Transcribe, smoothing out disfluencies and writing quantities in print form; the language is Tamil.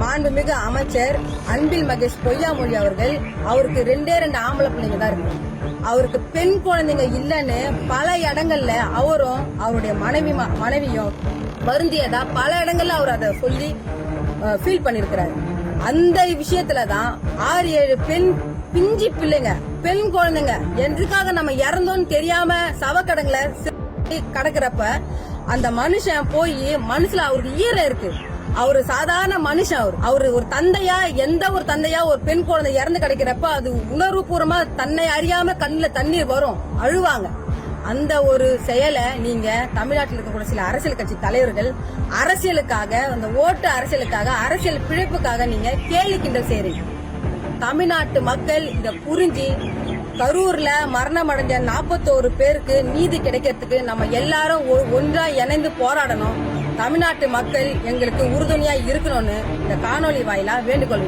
மாண்புமிகு அமைச்சர் அன்பில் மகேஷ் பொய்யாமொழி அவர்கள் அவருக்கு 2 ஆம்பளை பிள்ளைங்க தான் இருக்கு. அவருக்கு பெண் குழந்தைங்க இல்லைன்னு பல இடங்கள்ல அவரும் அவருடைய மனைவியும் வருந்தியதா பல இடங்கள்ல அவர் அதை சொல்லி ஃபீல் பண்ணிருக்கிறாரு. அந்த விஷயத்துலதான் 6-7 பிஞ்சு பிள்ளைங்க பெண் குழந்தைங்க எதுக்காக நம்ம இறந்தோன்னு தெரியாம சவக்கடங்களை கடக்கிறப்ப அந்த மனுஷன் போய் மனசுல அவருக்கு ஈரம் இருக்கு. அவரு சாதாரண மனுஷன். அவரு ஒரு தந்தையா, எந்த ஒரு தந்தையா ஒரு பெண் குழந்தை இறந்து கிடைக்கிறப்ப அது உணர்வுபூர்வமா தன்னை அறியாம கண்ணுல தண்ணீர் வரும், அழுவாங்க. அந்த ஒரு செயலை நீங்க தமிழ்நாட்டில் இருக்கக்கூடிய சில அரசியல் கட்சி தலைவர்கள் அரசியலுக்காக, அந்த ஓட்டு அரசியலுக்காக, அரசியல் பிழைப்புக்காக நீங்க கேலி கிண்டல் செய்றீங்க. தமிழ்நாட்டு மக்கள் இத புரிஞ்சு கரூர்ல மரணம் அடைஞ்ச 41 பேருக்கு நீதி கிடைக்கிறதுக்கு நம்ம எல்லாரும் ஒன்றா இணைந்து போராடணும். தமிழ்நாட்டு மக்கள் எங்களுக்கு உறுதுணையா இருக்கணும்னு இந்த காணொலி வாயிலா வேண்டுகோள்.